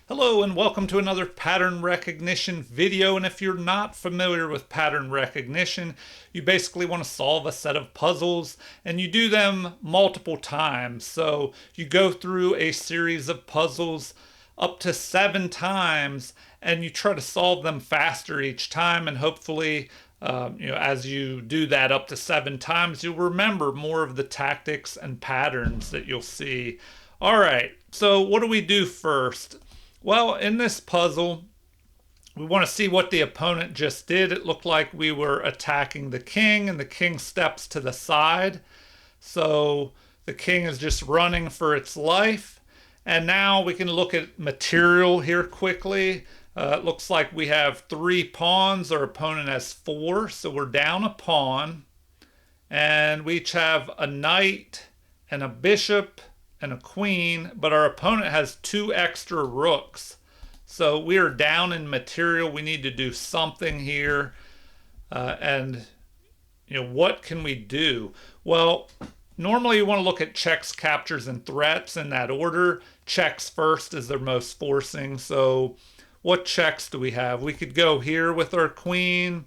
Hello and welcome to another pattern recognition video. And if you're not familiar with pattern recognition, you basically want to solve a set of puzzles and you do them multiple times. So you go through a series of puzzles up to 7 times and you try to solve them faster each time, and hopefully as you do that up to 7 times, you'll remember more of the tactics and patterns that you'll see. All right, so what do we do first? Well, in this puzzle, we want to see what the opponent just did. It looked like we were attacking the king, and the king steps to the side. So the king is just running for its life. And now we can look at material here quickly. It looks like we have 3 pawns. Our opponent has 4, so we're down a pawn. And we each have a knight and a bishop and a queen, but our opponent has 2 extra rooks. So we are down in material. We need to do something here. What can we do? Well, normally you want to look at checks, captures, and threats in that order. Checks first is their most forcing. So what checks do we have? We could go here with our queen.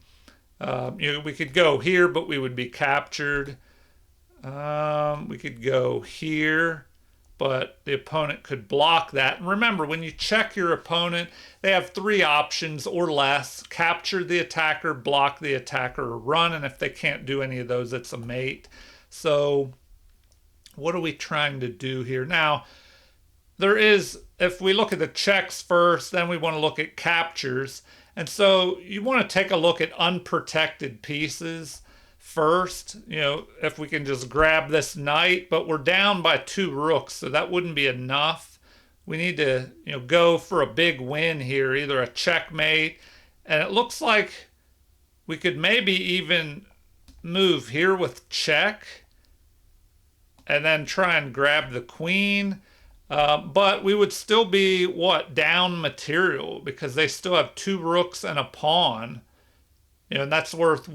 We could go here, but we would be captured. We could go here, but the opponent could block that. And remember, when you check your opponent, they have 3 options or less: capture the attacker, block the attacker, or run. And if they can't do any of those, it's a mate. So what are we trying to do here? Now, if we look at the checks first, then we want to look at captures. And so you want to take a look at unprotected pieces first. If we can just grab this knight, but we're down by 2 rooks, so that wouldn't be enough. We need to, go for a big win here, either a checkmate. And it looks like we could maybe even move here with check and then try and grab the queen. But we would still be, down material, because they still have 2 rooks and a pawn. And that's worth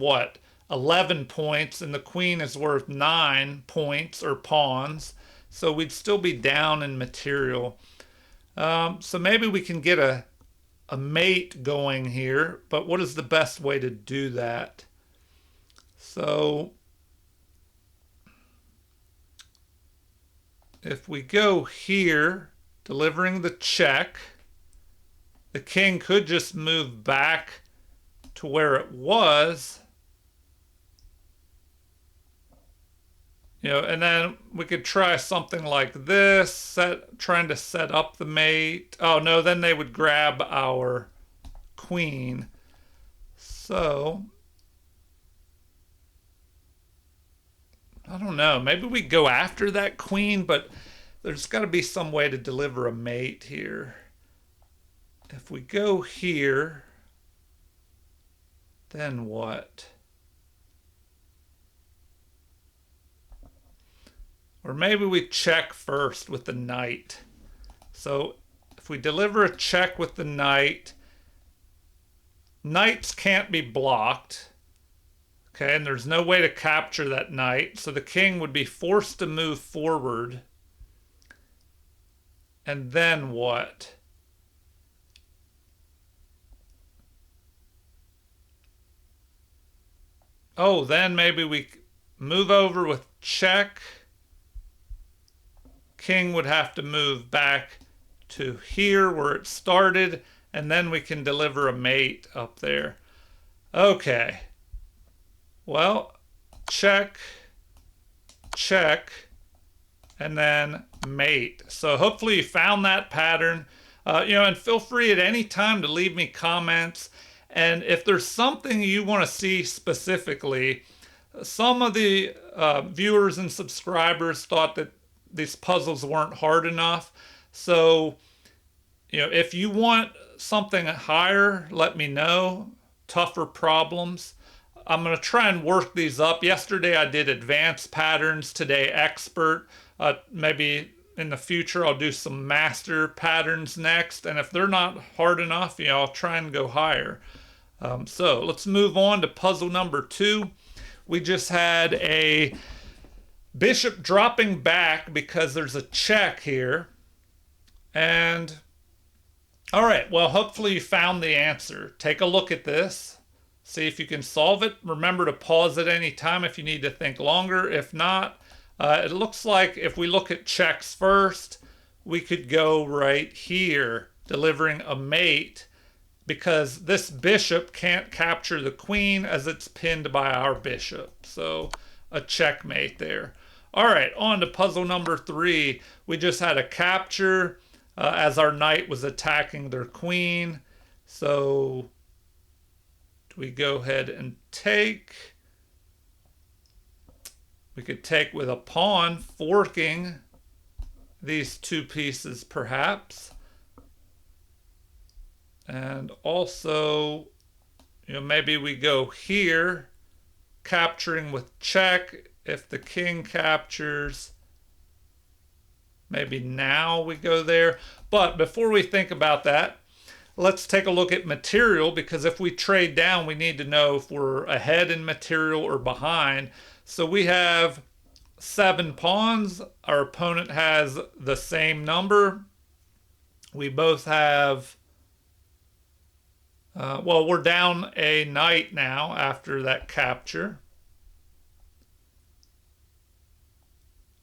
11 points, and the queen is worth 9 points or pawns. So we'd still be down in material. So maybe we can get a mate going here, but what is the best way to do that? So if we go here, delivering the check, the king could just move back to where it was. And then we could try something like this, trying to set up the mate. Oh no, then they would grab our queen. So I don't know, maybe we go after that queen, but there's got to be some way to deliver a mate here. If we go here, then what? Or maybe we check first with the knight. So if we deliver a check with the knight, knights can't be blocked. Okay, and there's no way to capture that knight. So the king would be forced to move forward. And then what? Oh, then maybe we move over with check. King would have to move back to here where it started, and then we can deliver a mate up there. Okay. Well, check, check, and then mate. So hopefully you found that pattern. And feel free at any time to leave me comments. And if there's something you want to see specifically, some of the viewers and subscribers thought that these puzzles weren't hard enough. So, if you want something higher, let me know. Tougher problems. I'm going to try and work these up. Yesterday I did advanced patterns, today expert. Maybe in the future I'll do some master patterns next. And if they're not hard enough, I'll try and go higher. So let's move on to puzzle number 2. We just had a bishop dropping back because there's a check here. And All right, well, hopefully you found the answer. Take a look at this. See if you can solve it. Remember to pause at any time if you need to think longer. If not, it looks like if we look at checks first, we could go right here, delivering a mate, because this bishop can't capture the queen as it's pinned by our bishop. So a checkmate there. All right, on to puzzle number 3. We just had a capture as our knight was attacking their queen. So do we go ahead and take? We could take with a pawn, forking these 2 pieces perhaps. And also, maybe we go here, capturing with check. If the king captures, maybe now we go there. But before we think about that, let's take a look at material, because if we trade down, we need to know if we're ahead in material or behind. So we have 7 pawns. Our opponent has the same number. We both have, well, we're down a knight now after that capture.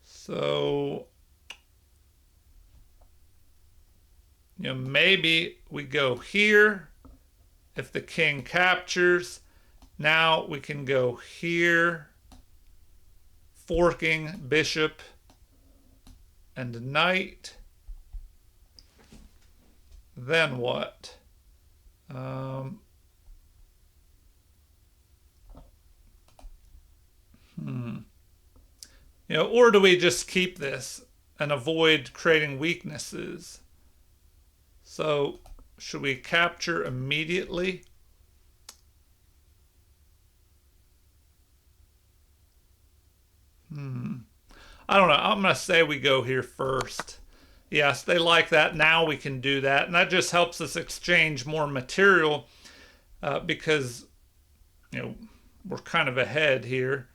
So, maybe we go here. If the king captures, now we can go here, forking bishop and knight. Then what? Or do we just keep this and avoid creating weaknesses? So should we capture immediately? I don't know. I'm going to say we go here first. Yes, they like that. Now we can do that. And that just helps us exchange more material because, we're kind of ahead here.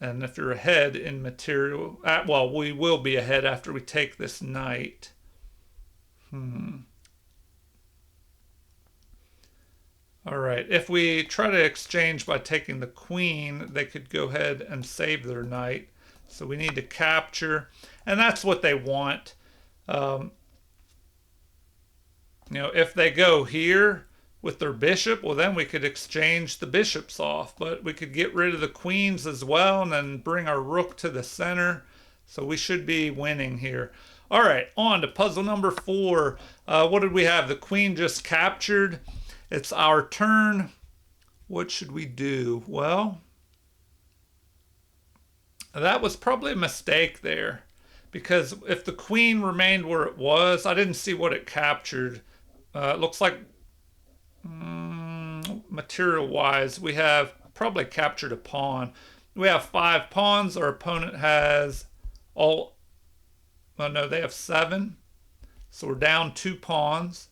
And if you're ahead in material, well, we will be ahead after we take this knight. All right, if we try to exchange by taking the queen, they could go ahead and save their knight. So we need to capture, and that's what they want. If they go here with their bishop, well, then we could exchange the bishops off, but we could get rid of the queens as well and then bring our rook to the center. So we should be winning here. All right, on to puzzle number 4. What did we have? The queen just captured. It's our turn. What should we do? Well, that was probably a mistake there, because if the queen remained where it was, I didn't see what it captured. It looks like material-wise, we have probably captured a pawn. We have 5 pawns. Our opponent has all, well, no, they have 7. So we're down 2 pawns.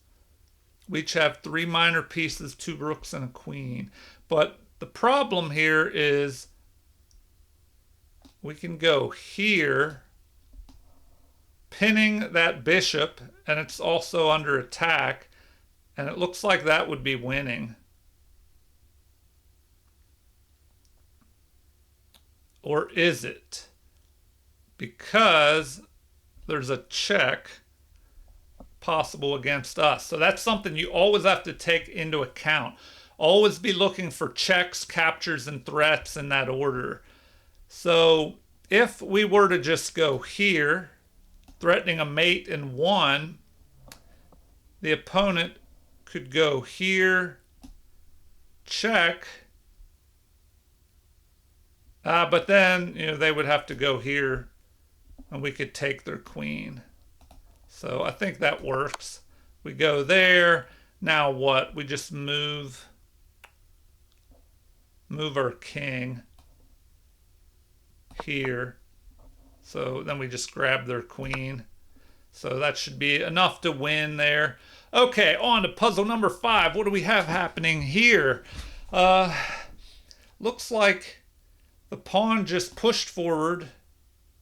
We each have 3 minor pieces, 2 rooks, and a queen. But the problem here is we can go here, pinning that bishop, and it's also under attack. And it looks like that would be winning. Or is it? Because there's a check possible against us. So that's something you always have to take into account. Always be looking for checks, captures, and threats in that order. So if we were to just go here, threatening a mate in 1, the opponent could go here, check, but then they would have to go here and we could take their queen. So I think that works. We go there. Now what? We just move our king here. So then we just grab their queen. So that should be enough to win there. Okay, on to puzzle number 5. What do we have happening here? Looks like the pawn just pushed forward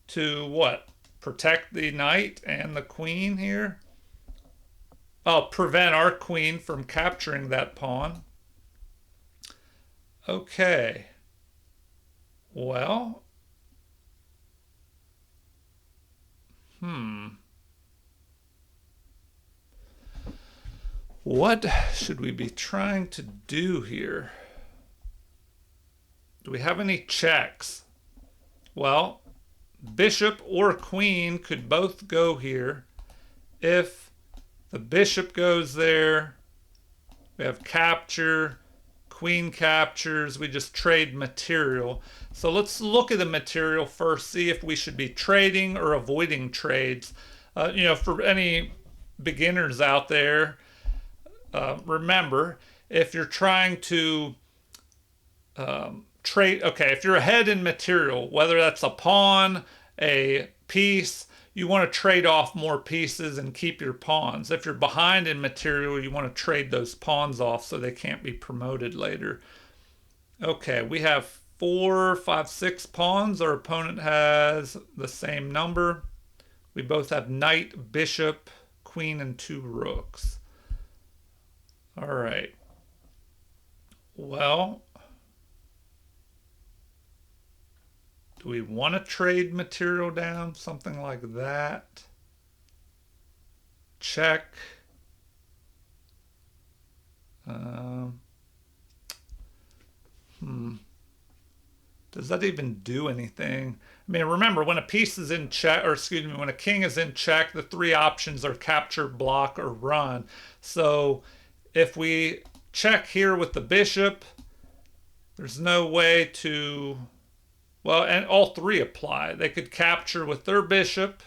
to what? Protect the knight and the queen here. prevent our queen from capturing that pawn. Okay. Well, what should we be trying to do here? Do we have any checks? Well, bishop or queen could both go here. If the bishop goes there, we have capture, queen captures, we just trade material. So let's look at the material first, see if we should be trading or avoiding trades. For any beginners out there, remember, if you're trying to trade, okay, if you're ahead in material, whether that's a pawn, a piece, you want to trade off more pieces and keep your pawns. If you're behind in material, you want to trade those pawns off so they can't be promoted later. Okay, we have 4, 5, 6 pawns. Our opponent has the same number. We both have knight, bishop, queen, and 2 rooks. All right. Well, do we want to trade material down? Something like that. Check. Does that even do anything? I mean, remember, when a piece is in check, or excuse me, when a king is in check, the 3 options are capture, block, or run. So if we check here with the bishop, there's no way to, well, and all 3 apply. They could capture with their bishop.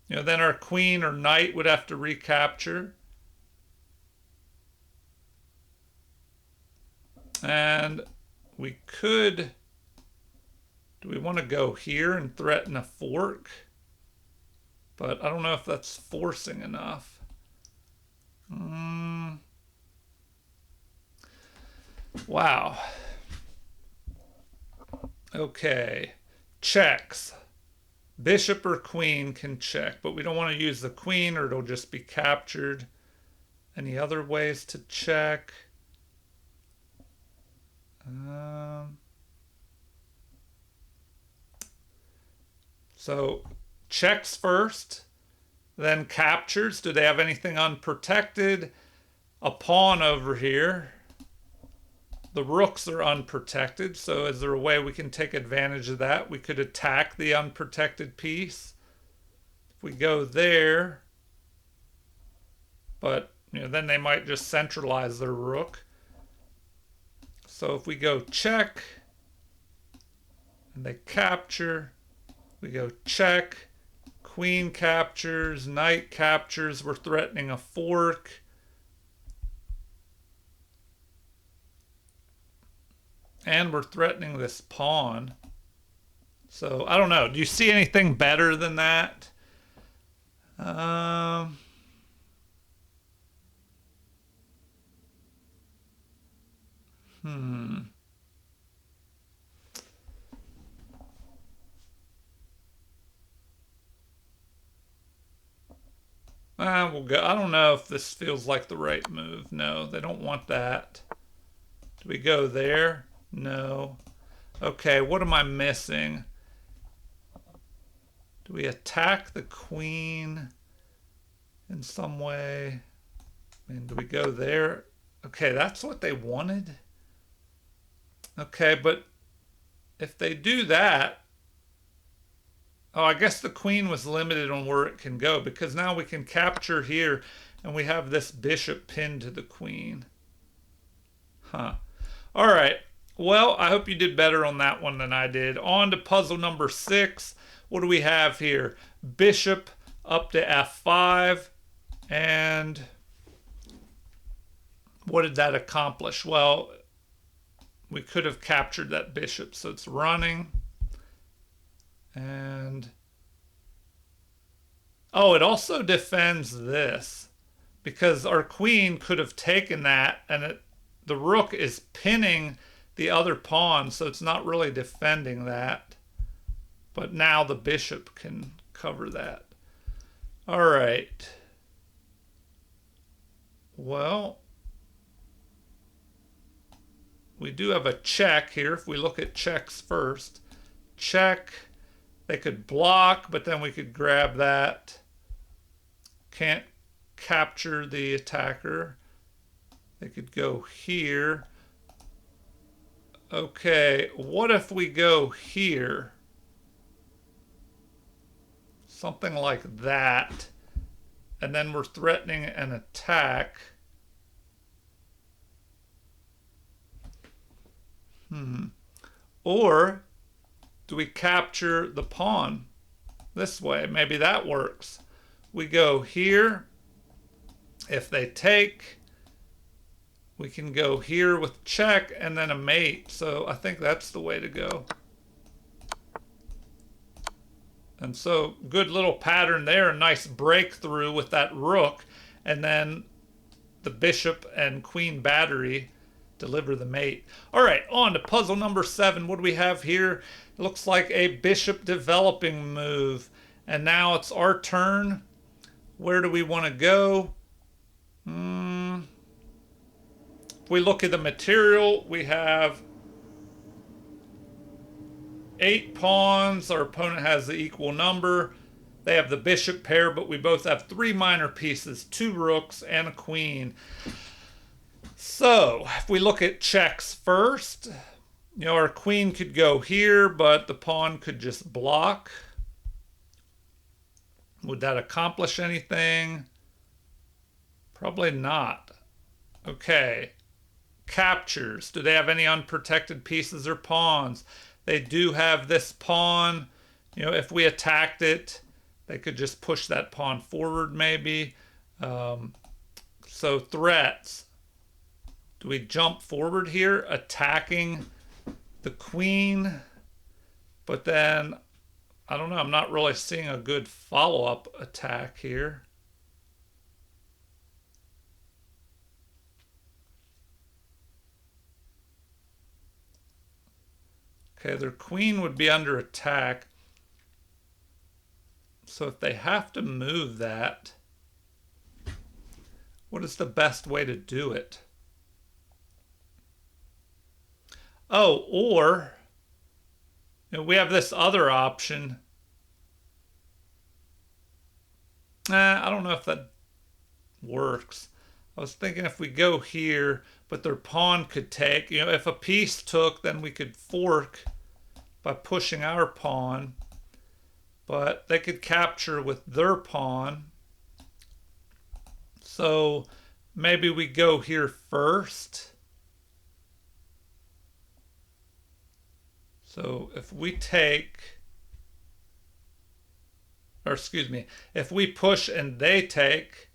Then our queen or knight would have to recapture. And we could, do we want to go here and threaten a fork? But I don't know if that's forcing enough. Wow. Okay. Checks. Bishop or queen can check, but we don't want to use the queen or it'll just be captured. Any other ways to check? So checks first, then captures. Do they have anything unprotected? A pawn over here. The rooks are unprotected, so is there a way we can take advantage of that? We could attack the unprotected piece. If we go there, but then they might just centralize their rook. So if we go check, and they capture, we go check, queen captures, knight captures, we're threatening a fork. And we're threatening this pawn. So, I don't know. Do you see anything better than that? We'll go. I don't know if this feels like the right move. No, they don't want that. Do we go there? No. Okay, what am I missing? Do we attack the queen in some way? I mean, do we go there? Okay, that's what they wanted. Okay, but if they do that, oh, I guess the queen was limited on where it can go because now we can capture here and we have this bishop pinned to the queen. Huh. All right. Well, I hope you did better on that one than I did. On to puzzle number 6. What do we have here? Bishop up to f5. And what did that accomplish? Well, we could have captured that bishop, so it's running. And oh, it also defends this because our queen could have taken that, and the rook is pinning the other pawn, so it's not really defending that. But now the bishop can cover that. All right. Well, we do have a check here. If we look at checks first, check, they could block, but then we could grab that. Can't capture the attacker. They could go here. Okay, what if we go here? Something like that. And then we're threatening an attack. Or do we capture the pawn this way? Maybe that works. We go here. If they take, we can go here with check and then a mate. So I think that's the way to go. And so good little pattern there. A nice breakthrough with that rook. And then the bishop and queen battery deliver the mate. All right, on to puzzle number 7. What do we have here? It looks like a bishop developing move. And now it's our turn. Where do we want to go? If we look at the material, we have 8 pawns. Our opponent has the equal number. They have the bishop pair, but we both have 3 minor pieces, 2 rooks and a queen. So if we look at checks first, our queen could go here, but the pawn could just block. Would that accomplish anything? Probably not. Okay. Captures. Do they have any unprotected pieces or pawns? They do have this pawn. If we attacked it, they could just push that pawn forward maybe. So threats. Do we jump forward here, attacking the queen? But then, I don't know, I'm not really seeing a good follow-up attack here. Okay, their queen would be under attack. So if they have to move that, what is the best way to do it? Oh, or we have this other option. I don't know if that works. I was thinking if we go here, but their pawn could take. If a piece took, then we could fork by pushing our pawn. But they could capture with their pawn. So maybe we go here first. So if we take, or excuse me, if we push and they take,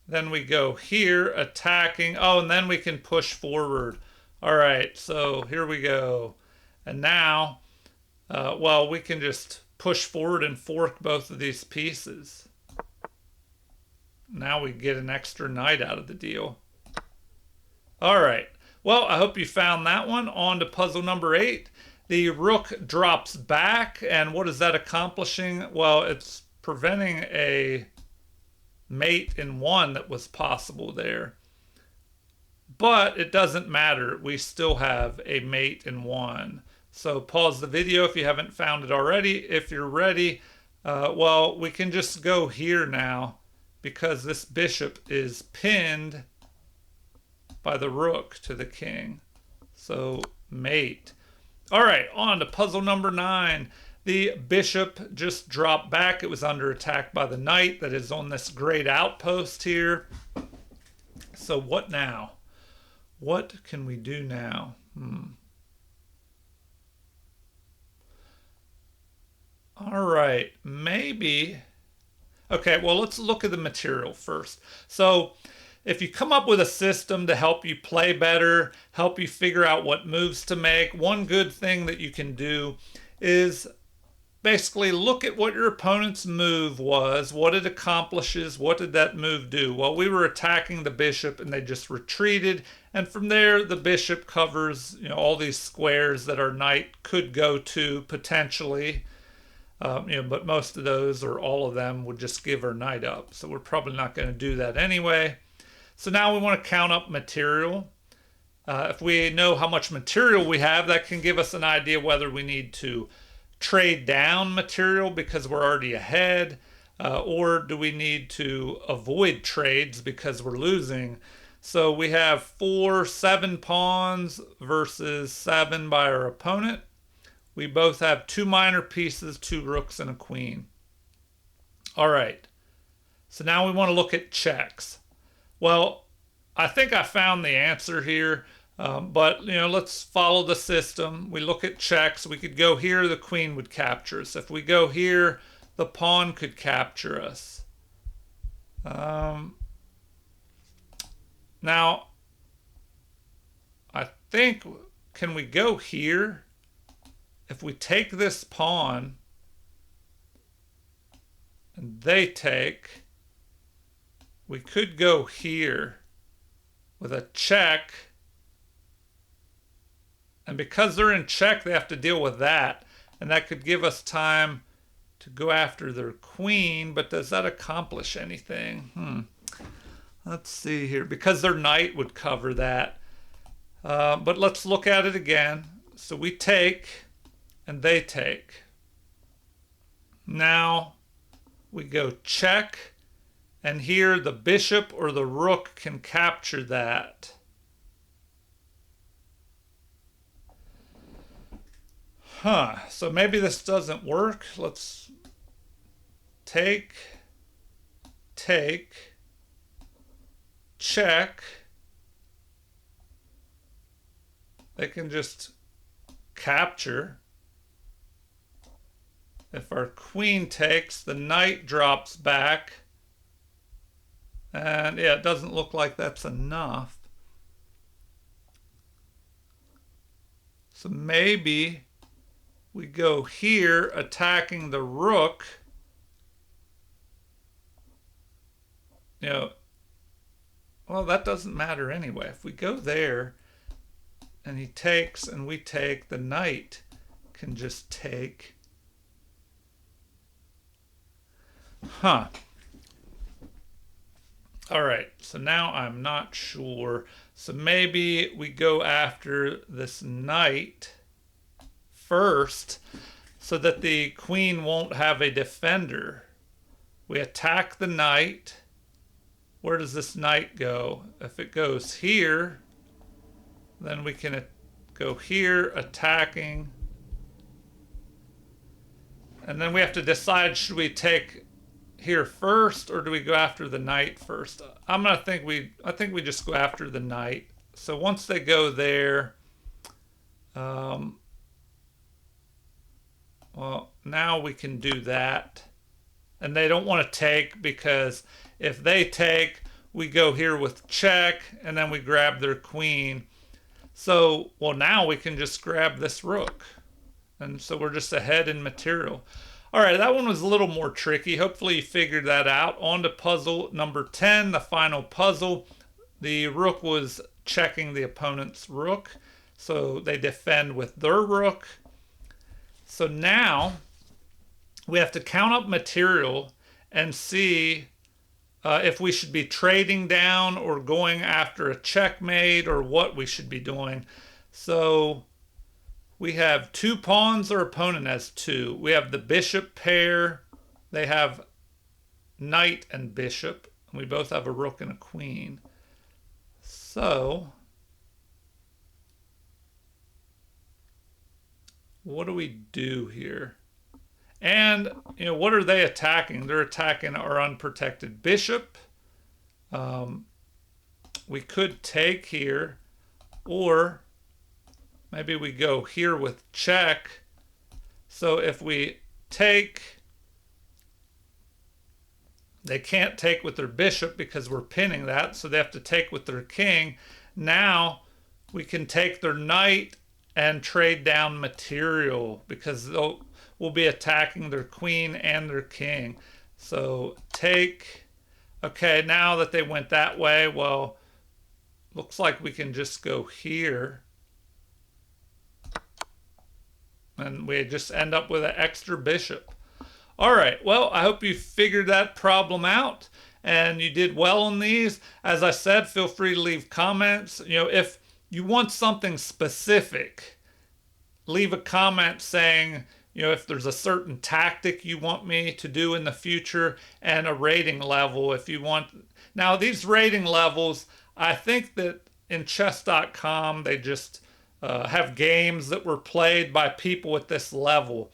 then we go here attacking. Oh, and then we can push forward. All right, so here we go. And now, well, we can just push forward and fork both of these pieces. Now we get an extra knight out of the deal. All right. Well, I hope you found that one. On to puzzle number 8. The rook drops back, and what is that accomplishing? Well, it's preventing a mate in 1 that was possible there. But it doesn't matter. We still have a mate in 1. So pause the video if you haven't found it already. If you're ready, well, we can just go here now because this bishop is pinned by the rook to the king. So mate. All right, on to puzzle number 9. The bishop just dropped back. It was under attack by the knight that is on this great outpost here. So what now? What can we do now? All right, maybe. Okay, well, let's look at the material first. So if you come up with a system to help you play better, help you figure out what moves to make, one good thing that you can do is basically look at what your opponent's move was, what it accomplishes, what did that move do? Well, we were attacking the bishop and they just retreated, and from there the bishop covers all these squares that our knight could go to potentially. But most of those or all of them would just give our knight up. So we're probably not going to do that anyway. So now we want to count up material. If we know how much material we have, that can give us an idea whether we need to trade down material because we're already ahead, or do we need to avoid trades because we're losing. So we have 7 pawns versus 7 by our opponent. We both have 2 minor pieces, 2 rooks, and a queen. All right. So now we want to look at checks. Well, I think I found the answer here, but let's follow the system. We look at checks. We could go here, the queen would capture us. If we go here, the pawn could capture us. Now, I think, can we go here? If we take this pawn and they take, we could go here with a check. And because they're in check, they have to deal with that. And that could give us time to go after their queen. But does that accomplish anything? Let's see here. Because their knight would cover that. But let's look at it again. So we take and they take. Now we go check. And here the bishop or the rook can capture that. So maybe this doesn't work. Let's take, check. They can just capture. If our queen takes, the knight drops back. And yeah, it doesn't look like that's enough. So maybe we go here attacking the rook. Well, that doesn't matter anyway. If we go there and he takes and we take, the knight can just take. All right, so now I'm not sure. So maybe we go after this knight first so that the queen won't have a defender. We attack the knight. Where does this knight go? If it goes here, then we can go here, attacking. And then we have to decide, should we take here first or do we go after the knight first? I think we just go after the knight. So once they go there, well, now we can do that. And they don't want to take, because if they take, we go here with check and then we grab their queen. So, well, now we can just grab this rook. And so we're just ahead in material. All right, that one was a little more tricky. Hopefully you figured that out. On to puzzle number 10, the final puzzle. The rook was checking the opponent's rook. So they defend with their rook. So now we have to count up material and see if we should be trading down or going after a checkmate or what we should be doing. So we have 2 pawns, our opponent has 2. We have the bishop pair. They have knight and bishop. And we both have a rook and a queen. So what do we do here? And, what are they attacking? They're attacking our unprotected bishop. We could take here, or maybe we go here with check. So if we take, they can't take with their bishop because we're pinning that, so they have to take with their king. Now we can take their knight and trade down material because we'll be attacking their queen and their king. So take, okay, now that they went that way, well, looks like we can just go here. And we just end up with an extra bishop. All right, well, I hope you figured that problem out. and you did well on these. As I said, feel free to leave comments. If you want something specific, leave a comment saying, if there's a certain tactic you want me to do in the future, and a rating level if you want. Now, these rating levels, I think that in chess.com, they just have games that were played by people at this level.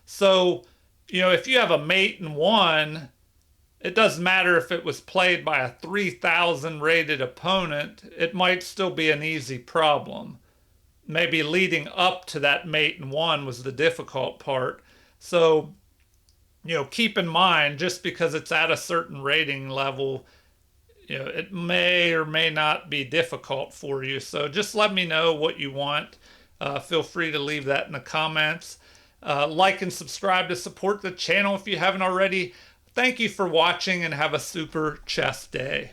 So, if you have a mate in one, it doesn't matter if it was played by a 3,000 rated opponent, it might still be an easy problem. Maybe leading up to that mate in one was the difficult part. So, keep in mind, just because it's at a certain rating level, it may or may not be difficult for you. So just let me know what you want. Feel free to leave that in the comments. Like and subscribe to support the channel if you haven't already. Thank you for watching, and have a super chess day.